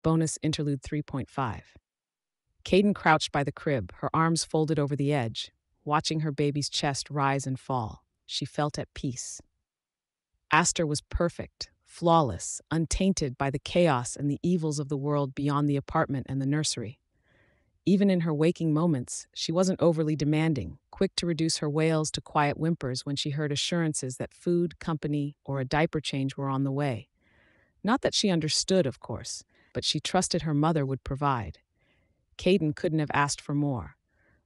Bonus Interlude 3.5. Caden crouched by the crib, her arms folded over the edge, watching her baby's chest rise and fall. She felt at peace. Aster was perfect, flawless, untainted by the chaos and the evils of the world beyond the apartment and the nursery. Even in her waking moments, she wasn't overly demanding, quick to reduce her wails to quiet whimpers when she heard assurances that food, company, or a diaper change were on the way. Not that she understood, of course, but she trusted her mother would provide. Caden couldn't have asked for more.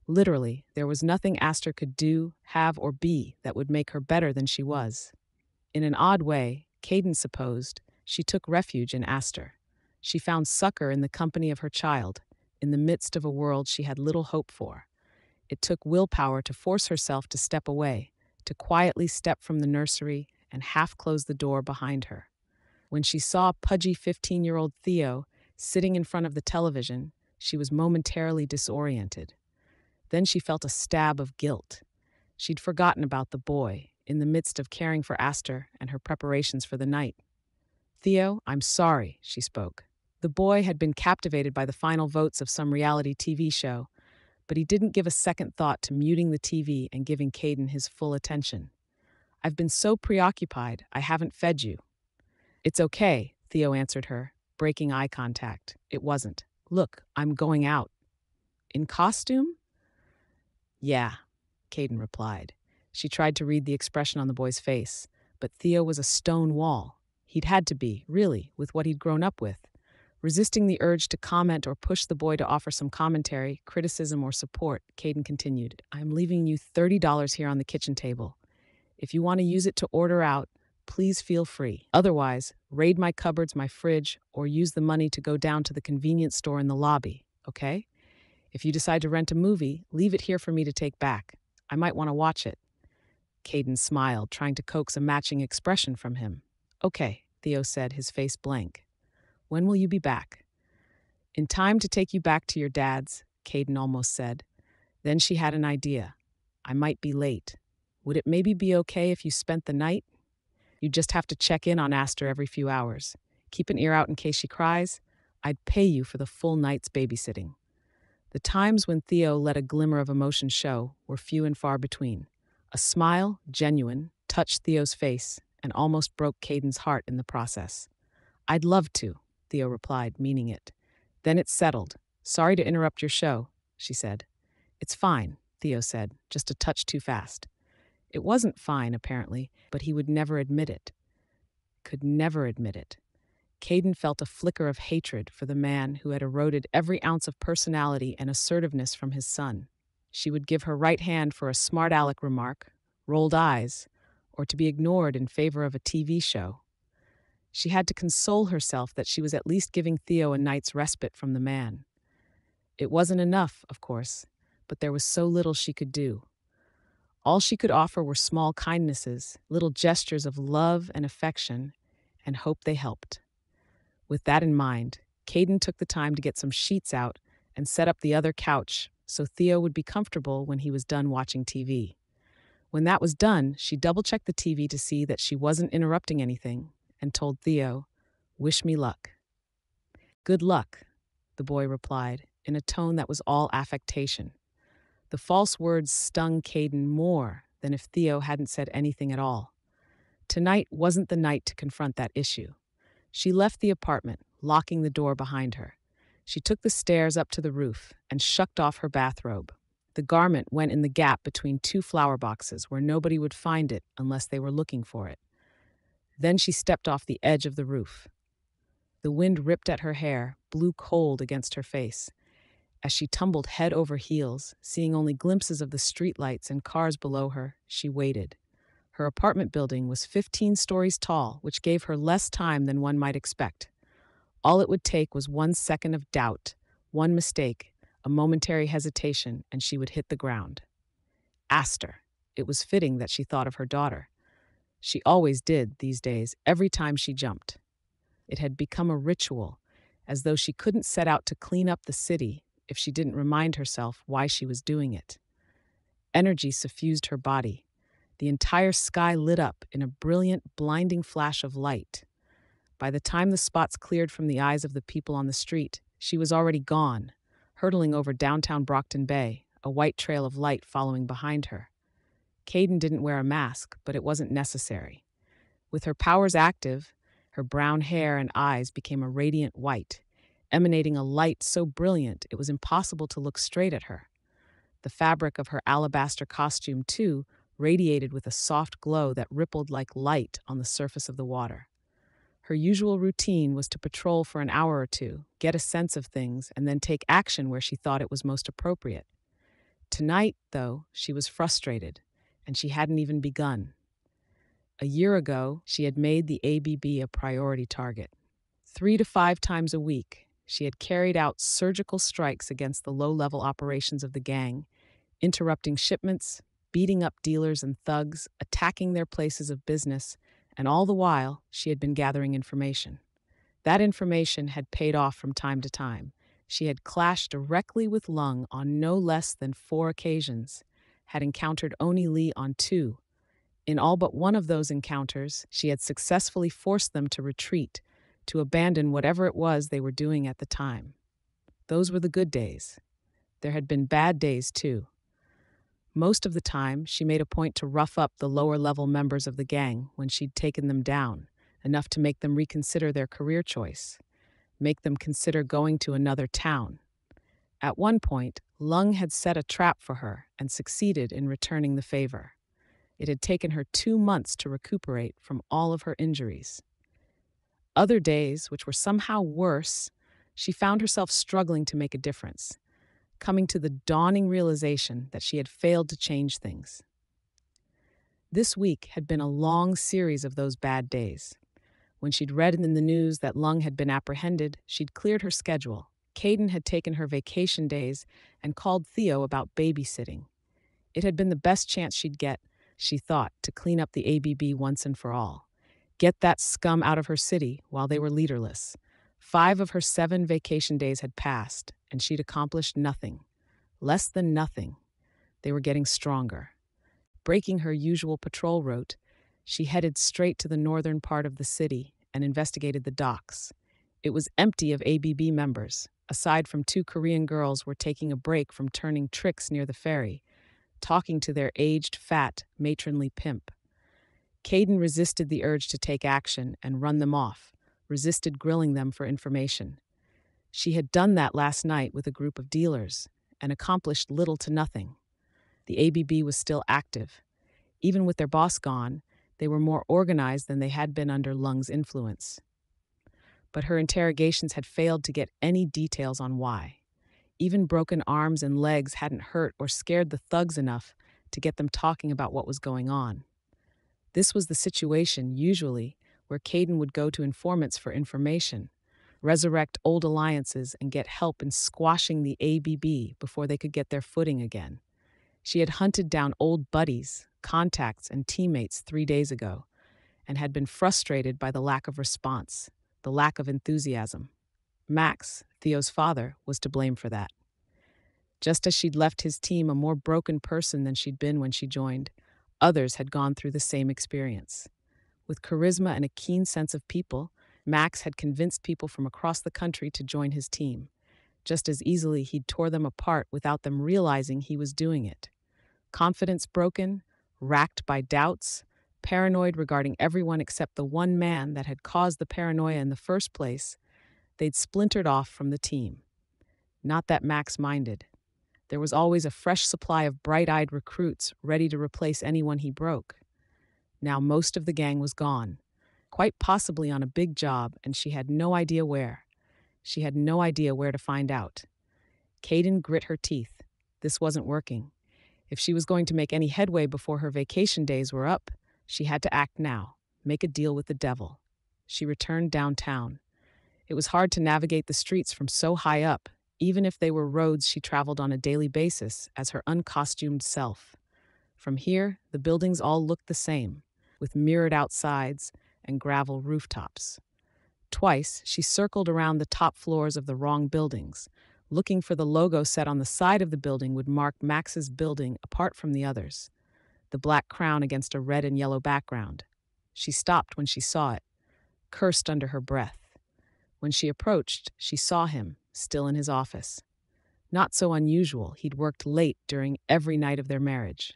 Literally, there was nothing Aster could do, have, or be that would make her better than she was. In an odd way, Caden supposed, she took refuge in Aster. She found succor in the company of her child, in the midst of a world she had little hope for. It took willpower to force herself to step away, to quietly step from the nursery and half close the door behind her. When she saw pudgy 15-year-old Theo sitting in front of the television, she was momentarily disoriented. Then she felt a stab of guilt. She'd forgotten about the boy, in the midst of caring for Aster and her preparations for the night. "Theo, I'm sorry," she spoke. The boy had been captivated by the final votes of some reality TV show, but he didn't give a second thought to muting the TV and giving Caden his full attention. "I've been so preoccupied, I haven't fed you." "It's okay," Theo answered her, breaking eye contact. It wasn't. "Look, I'm going out." "In costume?" "Yeah," Caden replied. She tried to read the expression on the boy's face, but Theo was a stone wall. He'd had to be, really, with what he'd grown up with. Resisting the urge to comment or push the boy to offer some commentary, criticism, or support, Caden continued, "I'm leaving you $30 here on the kitchen table. If you want to use it to order out, please feel free. Otherwise, raid my cupboards, my fridge, or use the money to go down to the convenience store in the lobby, okay? If you decide to rent a movie, leave it here for me to take back. I might want to watch it." Caden smiled, trying to coax a matching expression from him. "Okay," Theo said, his face blank. "When will you be back?" "In time to take you back to your dad's," Caden almost said. Then she had an idea. "I might be late. Would it maybe be okay if you spent the night? You just have to check in on Aster every few hours. Keep an ear out in case she cries. I'd pay you for the full night's babysitting." The times when Theo let a glimmer of emotion show were few and far between. A smile, genuine, touched Theo's face and almost broke Caden's heart in the process. "I'd love to," Theo replied, meaning it. "Then it's settled. Sorry to interrupt your show," she said. "It's fine," Theo said, just a touch too fast. It wasn't fine, apparently, but he would never admit it. Could never admit it. Caden felt a flicker of hatred for the man who had eroded every ounce of personality and assertiveness from his son. She would give her right hand for a smart aleck remark, rolled eyes, or to be ignored in favor of a TV show. She had to console herself that she was at least giving Theo a night's respite from the man. It wasn't enough, of course, but there was so little she could do. All she could offer were small kindnesses, little gestures of love and affection, and hope they helped. With that in mind, Caden took the time to get some sheets out and set up the other couch so Theo would be comfortable when he was done watching TV. When that was done, she double-checked the TV to see that she wasn't interrupting anything and told Theo, "Wish me luck." "Good luck," the boy replied, in a tone that was all affectation. The false words stung Caden more than if Theo hadn't said anything at all. Tonight wasn't the night to confront that issue. She left the apartment, locking the door behind her. She took the stairs up to the roof and shucked off her bathrobe. The garment went in the gap between two flower boxes where nobody would find it unless they were looking for it. Then she stepped off the edge of the roof. The wind ripped at her hair, blew cold against her face. As she tumbled head over heels, seeing only glimpses of the streetlights and cars below her, she waited. Her apartment building was 15 stories tall, which gave her less time than one might expect. All it would take was 1 second of doubt, one mistake, a momentary hesitation, and she would hit the ground. Aster. It was fitting that she thought of her daughter. She always did, these days, every time she jumped. It had become a ritual, as though she couldn't set out to clean up the city if she didn't remind herself why she was doing it. Energy suffused her body. The entire sky lit up in a brilliant, blinding flash of light. By the time the spots cleared from the eyes of the people on the street, she was already gone, hurtling over downtown Brockton Bay, a white trail of light following behind her. Caden didn't wear a mask, but it wasn't necessary. With her powers active, her brown hair and eyes became a radiant white, emanating a light so brilliant it was impossible to look straight at her. The fabric of her alabaster costume, too, radiated with a soft glow that rippled like light on the surface of the water. Her usual routine was to patrol for an hour or two, get a sense of things, and then take action where she thought it was most appropriate. Tonight, though, she was frustrated, and she hadn't even begun. A year ago, she had made the ABB a priority target. 3 to 5 times a week, she had carried out surgical strikes against the low-level operations of the gang, interrupting shipments, beating up dealers and thugs, attacking their places of business, and all the while, she had been gathering information. That information had paid off from time to time. She had clashed directly with Lung on no less than 4 occasions, had encountered Oni Lee on 2. In all but one of those encounters, she had successfully forced them to retreat, to abandon whatever it was they were doing at the time. Those were the good days. There had been bad days, too. Most of the time, she made a point to rough up the lower-level members of the gang when she'd taken them down, enough to make them reconsider their career choice, make them consider going to another town. At one point, Lung had set a trap for her and succeeded in returning the favor. It had taken her 2 months to recuperate from all of her injuries. Other days, which were somehow worse, she found herself struggling to make a difference, coming to the dawning realization that she had failed to change things. This week had been a long series of those bad days. When she'd read in the news that Lung had been apprehended, she'd cleared her schedule. Caden had taken her vacation days and called Theo about babysitting. It had been the best chance she'd get, she thought, to clean up the ABB once and for all. Get that scum out of her city while they were leaderless. 5 of her 7 vacation days had passed, and she'd accomplished nothing. Less than nothing. They were getting stronger. Breaking her usual patrol route, she headed straight to the northern part of the city and investigated the docks. It was empty of ABB members, aside from 2 Korean girls were taking a break from turning tricks near the ferry, talking to their aged, fat, matronly pimp. Caden resisted the urge to take action and run them off, resisted grilling them for information. She had done that last night with a group of dealers and accomplished little to nothing. The ABB was still active. Even with their boss gone, they were more organized than they had been under Lung's influence. But her interrogations had failed to get any details on why. Even broken arms and legs hadn't hurt or scared the thugs enough to get them talking about what was going on. This was the situation, usually, where Caden would go to informants for information, resurrect old alliances, and get help in squashing the ABB before they could get their footing again. She had hunted down old buddies, contacts, and teammates 3 days ago, and had been frustrated by the lack of response, the lack of enthusiasm. Max, Theo's father, was to blame for that. Just as she'd left his team a more broken person than she'd been when she joined, others had gone through the same experience. With charisma and a keen sense of people, Max had convinced people from across the country to join his team. Just as easily, he'd tore them apart without them realizing he was doing it. Confidence broken, racked by doubts, paranoid regarding everyone except the one man that had caused the paranoia in the first place, they'd splintered off from the team. Not that Max minded. There was always a fresh supply of bright-eyed recruits ready to replace anyone he broke. Now most of the gang was gone, quite possibly on a big job, and she had no idea where. She had no idea where to find out. Caden grit her teeth. This wasn't working. If she was going to make any headway before her vacation days were up, she had to act now, make a deal with the devil. She returned downtown. It was hard to navigate the streets from so high up, even if they were roads she traveled on a daily basis as her uncostumed self. From here, the buildings all looked the same, with mirrored outsides and gravel rooftops. Twice, she circled around the top floors of the wrong buildings, looking for the logo set on the side of the building would mark Max's building apart from the others, the black crown against a red and yellow background. She stopped when she saw it. cursed under her breath. When she approached, she saw him, still in his office. Not so unusual, he'd worked late during every night of their marriage.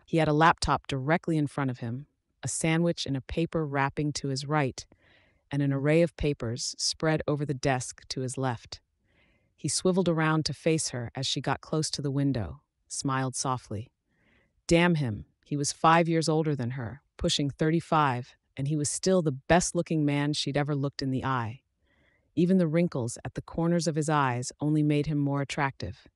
He had a laptop directly in front of him, a sandwich in a paper wrapping to his right, and an array of papers spread over the desk to his left. He swiveled around to face her as she got close to the window, smiled softly. Damn him, he was 5 years older than her, pushing 35, and he was still the best-looking man she'd ever looked in the eye. Even the wrinkles at the corners of his eyes only made him more attractive.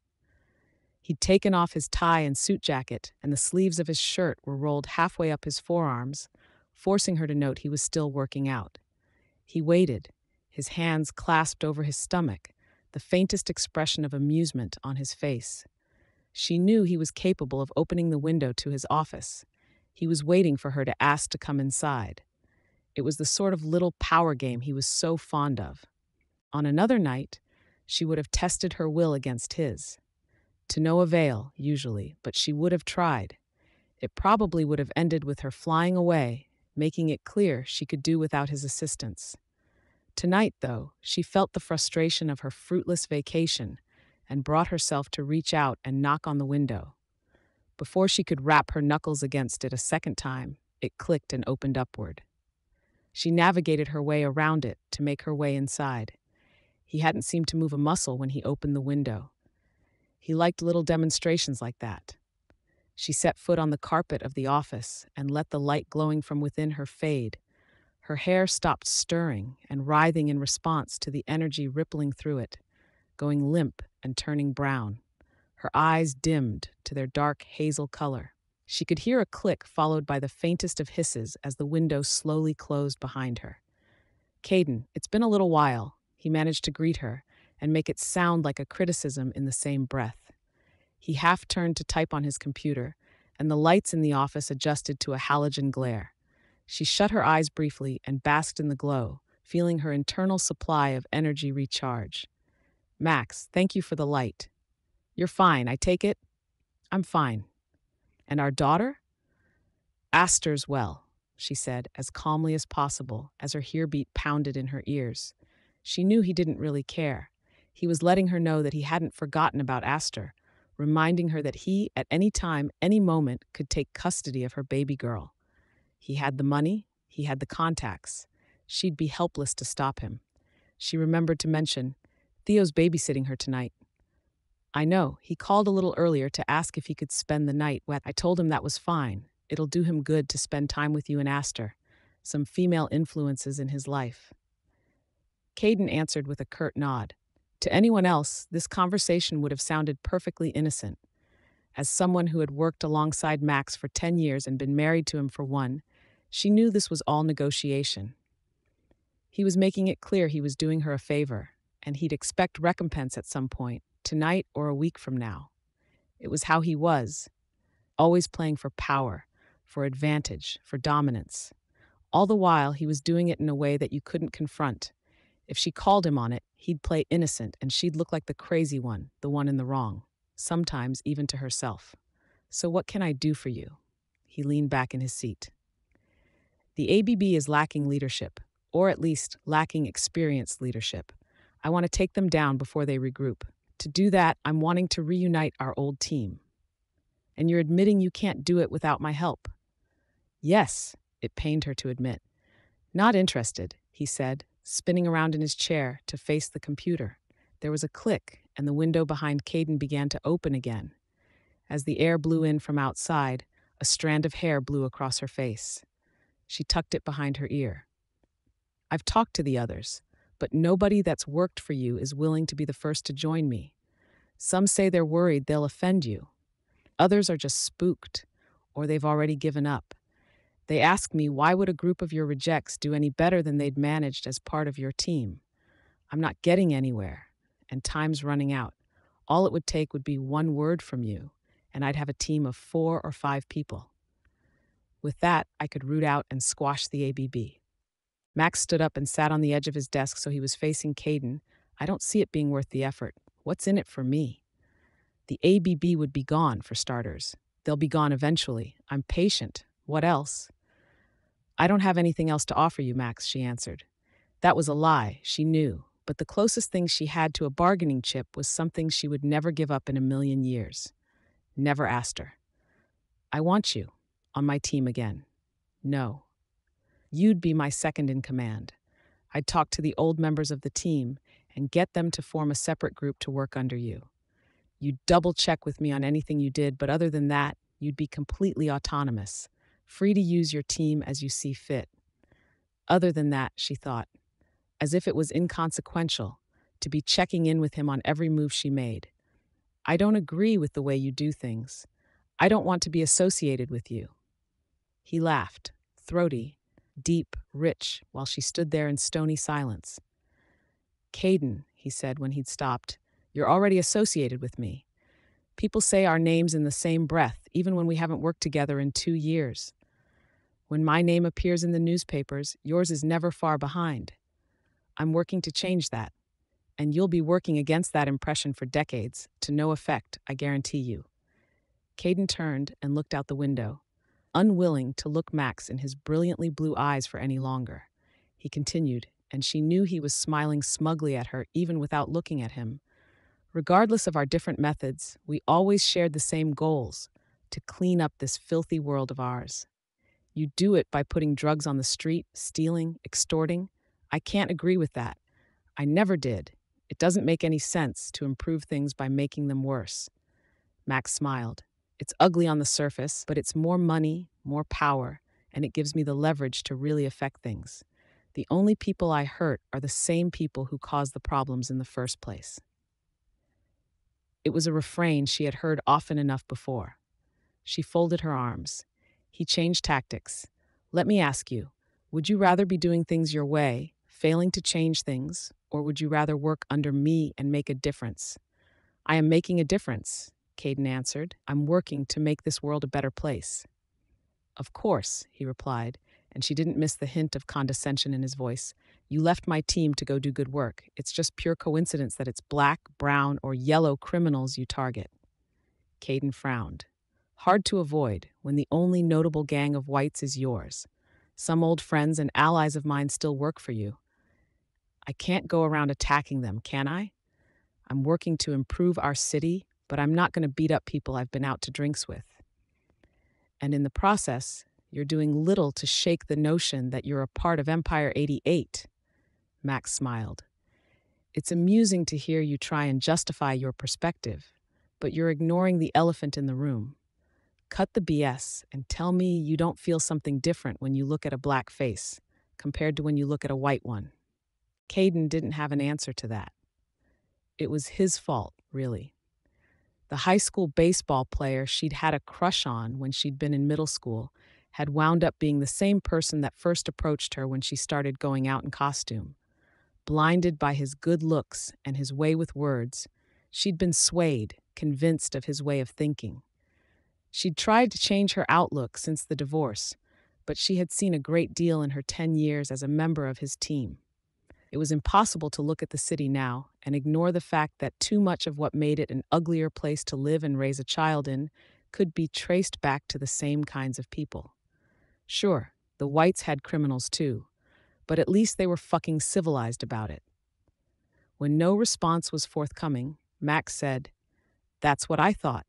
He'd taken off his tie and suit jacket, and the sleeves of his shirt were rolled halfway up his forearms, forcing her to note he was still working out. He waited, his hands clasped over his stomach, the faintest expression of amusement on his face. She knew he was capable of opening the window to his office. He was waiting for her to ask to come inside. It was the sort of little power game he was so fond of. On another night, she would have tested her will against his. To no avail, usually, but she would have tried. It probably would have ended with her flying away, making it clear she could do without his assistance. Tonight, though, she felt the frustration of her fruitless vacation and brought herself to reach out and knock on the window. Before she could rap her knuckles against it a second time, it clicked and opened upward. She navigated her way around it to make her way inside. He hadn't seemed to move a muscle when he opened the window. He liked little demonstrations like that. She set foot on the carpet of the office and let the light glowing from within her fade. Her hair stopped stirring and writhing in response to the energy rippling through it, going limp and turning brown. Her eyes dimmed to their dark hazel color. She could hear a click followed by the faintest of hisses as the window slowly closed behind her. "Caden, it's been a little while," he managed to greet her and make it sound like a criticism in the same breath. He half turned to type on his computer, and the lights in the office adjusted to a halogen glare. She shut her eyes briefly and basked in the glow, feeling her internal supply of energy recharge. "Max, thank you for the light. You're fine, I take it?" "I'm fine." "And our daughter?" "Aster's well," she said, as calmly as possible, as her heartbeat pounded in her ears. She knew he didn't really care. He was letting her know that he hadn't forgotten about Aster, reminding her that he, at any time, any moment, could take custody of her baby girl. He had the money, he had the contacts. She'd be helpless to stop him. She remembered to mention, "Theo's babysitting her tonight." "I know, he called a little earlier to ask if he could spend the night. I told him that was fine. It'll do him good to spend time with you and Aster, some female influences in his life." Caden answered with a curt nod. To anyone else, this conversation would have sounded perfectly innocent. As someone who had worked alongside Max for 10 years and been married to him for one, she knew this was all negotiation. He was making it clear he was doing her a favor, and he'd expect recompense at some point, tonight or a week from now. It was how he was, always playing for power, for advantage, for dominance. All the while, he was doing it in a way that you couldn't confront. If she called him on it, he'd play innocent and she'd look like the crazy one, the one in the wrong, sometimes even to herself. "So what can I do for you?" He leaned back in his seat. "The ABB is lacking leadership, or at least lacking experienced leadership. I want to take them down before they regroup. To do that, I'm wanting to reunite our old team." "And you're admitting you can't do it without my help?" "Yes," it pained her to admit. "Not interested," he said, spinning around in his chair to face the computer. There was a click, and the window behind Caden began to open again. As the air blew in from outside, a strand of hair blew across her face. She tucked it behind her ear. "I've talked to the others, but nobody that's worked for you is willing to be the first to join me. Some say they're worried they'll offend you. Others are just spooked, or they've already given up. They ask me why would a group of your rejects do any better than they'd managed as part of your team. I'm not getting anywhere, and time's running out. All it would take would be one word from you, and I'd have a team of 4 or 5 people. With that, I could root out and squash the ABB." Max stood up and sat on the edge of his desk so he was facing Caden. "I don't see it being worth the effort. What's in it for me? The ABB would be gone, for starters. They'll be gone eventually. I'm patient. What else?" "I don't have anything else to offer you, Max," she answered. That was a lie, she knew, but the closest thing she had to a bargaining chip was something she would never give up in a million years. Never asked her. I want you on my team again. No. You'd be my second in command. I'd talk to the old members of the team and get them to form a separate group to work under you. You'd double check with me on anything you did, but other than that, you'd be completely autonomous, free to use your team as you see fit. Other than that, she thought, as if it was inconsequential to be checking in with him on every move she made. I don't agree with the way you do things. I don't want to be associated with you. He laughed, throaty, deep, rich, while she stood there in stony silence. Caden, he said when he'd stopped, you're already associated with me. People say our names in the same breath, even when we haven't worked together in 2 years. When my name appears in the newspapers, yours is never far behind. I'm working to change that, and you'll be working against that impression for decades, to no effect, I guarantee you. Caden turned and looked out the window, unwilling to look Max in his brilliantly blue eyes for any longer. He continued, and she knew he was smiling smugly at her even without looking at him. Regardless of our different methods, we always shared the same goals: to clean up this filthy world of ours. You do it by putting drugs on the street, stealing, extorting. I can't agree with that. I never did. It doesn't make any sense to improve things by making them worse. Max smiled. It's ugly on the surface, but it's more money, more power, and it gives me the leverage to really affect things. The only people I hurt are the same people who caused the problems in the first place. It was a refrain she had heard often enough before. She folded her arms. He changed tactics. Let me ask you, would you rather be doing things your way, failing to change things, or would you rather work under me and make a difference? I am making a difference, Caden answered. I'm working to make this world a better place. Of course, he replied, and she didn't miss the hint of condescension in his voice. You left my team to go do good work. It's just pure coincidence that it's black, brown, or yellow criminals you target. Caden frowned. Hard to avoid when the only notable gang of whites is yours. Some old friends and allies of mine still work for you. I can't go around attacking them, can I? I'm working to improve our city, but I'm not going to beat up people I've been out to drinks with. And in the process, you're doing little to shake the notion that you're a part of Empire 88. Max smiled. It's amusing to hear you try and justify your perspective, but you're ignoring the elephant in the room. Cut the BS and tell me you don't feel something different when you look at a black face compared to when you look at a white one. Caden didn't have an answer to that. It was his fault, really. The high school baseball player she'd had a crush on when she'd been in middle school had wound up being the same person that first approached her when she started going out in costume. Blinded by his good looks and his way with words, she'd been swayed, convinced of his way of thinking. She'd tried to change her outlook since the divorce, but she had seen a great deal in her 10 years as a member of his team. It was impossible to look at the city now and ignore the fact that too much of what made it an uglier place to live and raise a child in could be traced back to the same kinds of people. Sure, the whites had criminals too, but at least they were fucking civilized about it. When no response was forthcoming, Max said, "That's what I thought.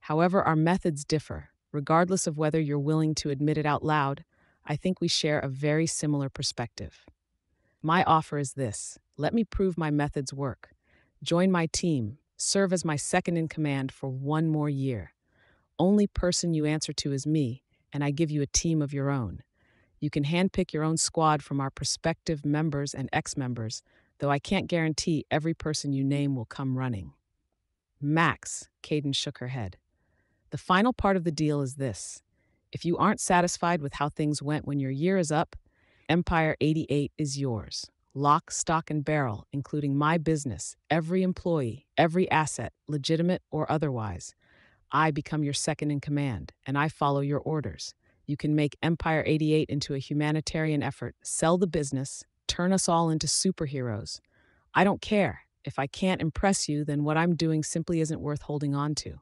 However, our methods differ. Regardless of whether you're willing to admit it out loud, I think we share a very similar perspective. My offer is this: let me prove my methods work. Join my team, serve as my second in command for 1 more year. Only person you answer to is me, and I give you a team of your own. You can handpick your own squad from our prospective members and ex-members, though I can't guarantee every person you name will come running." Max, Caden shook her head. The final part of the deal is this: if you aren't satisfied with how things went when your year is up, Empire 88 is yours. Lock, stock, and barrel, including my business, every employee, every asset, legitimate or otherwise. I become your second in command, and I follow your orders. You can make Empire 88 into a humanitarian effort, sell the business, turn us all into superheroes. I don't care. If I can't impress you, then what I'm doing simply isn't worth holding on to.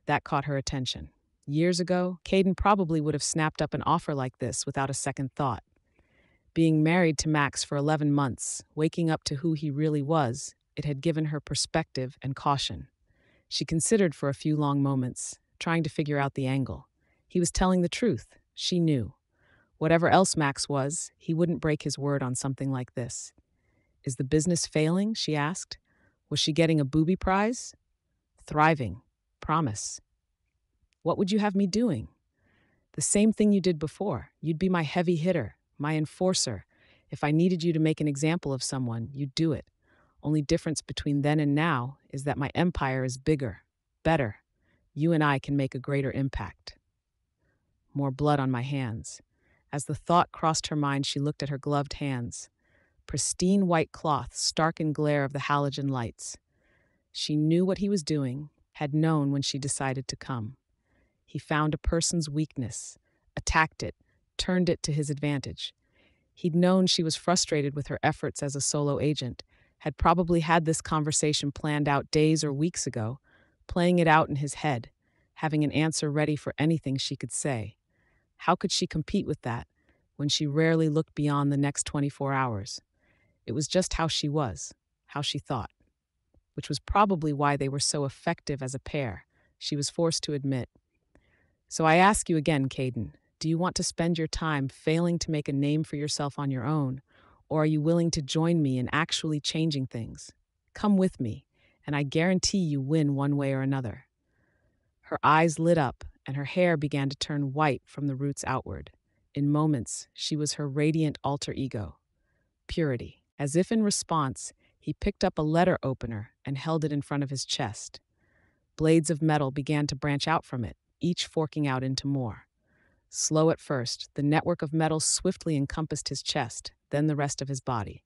That caught her attention. Years ago, Caden probably would have snapped up an offer like this without a second thought. Being married to Max for 11 months, waking up to who he really was, it had given her perspective and caution. She considered for a few long moments, trying to figure out the angle. He was telling the truth. She knew. Whatever else Max was, he wouldn't break his word on something like this. Is the business failing? She asked. Was she getting a booby prize? Thriving. Promise. What would you have me doing? The same thing you did before. You'd be my heavy hitter, my enforcer. If I needed you to make an example of someone, you'd do it. Only difference between then and now is that my empire is bigger, better. You and I can make a greater impact. More blood on my hands. As the thought crossed her mind, she looked at her gloved hands. Pristine white cloth, stark in glare of the halogen lights. She knew what he was doing, had known when she decided to come. He found a person's weakness, attacked it, turned it to his advantage. He'd known she was frustrated with her efforts as a solo agent, had probably had this conversation planned out days or weeks ago, playing it out in his head, having an answer ready for anything she could say. How could she compete with that when she rarely looked beyond the next 24 hours? It was just how she was, how she thought, which was probably why they were so effective as a pair, she was forced to admit. So I ask you again, Caden, do you want to spend your time failing to make a name for yourself on your own, or are you willing to join me in actually changing things? Come with me, and I guarantee you win one way or another. Her eyes lit up, and her hair began to turn white from the roots outward. In moments, she was her radiant alter ego. Purity. As if in response, he picked up a letter opener and held it in front of his chest. Blades of metal began to branch out from it, each forking out into more. Slow at first, the network of metal swiftly encompassed his chest, then the rest of his body.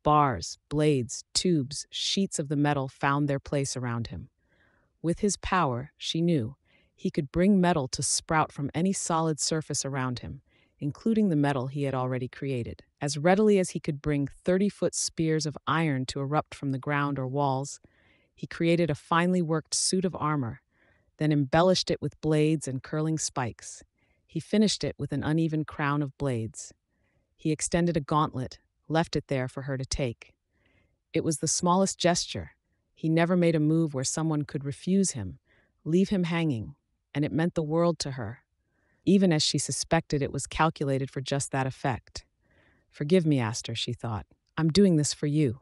Bars, blades, tubes, sheets of the metal found their place around him. With his power, she knew, he could bring metal to sprout from any solid surface around him, including the metal he had already created. As readily as he could bring 30-foot spears of iron to erupt from the ground or walls, he created a finely worked suit of armor, then embellished it with blades and curling spikes. He finished it with an uneven crown of blades. He extended a gauntlet, left it there for her to take. It was the smallest gesture. He never made a move where someone could refuse him, leave him hanging, and it meant the world to her. Even as she suspected it was calculated for just that effect. Forgive me, Aster, she thought. I'm doing this for you.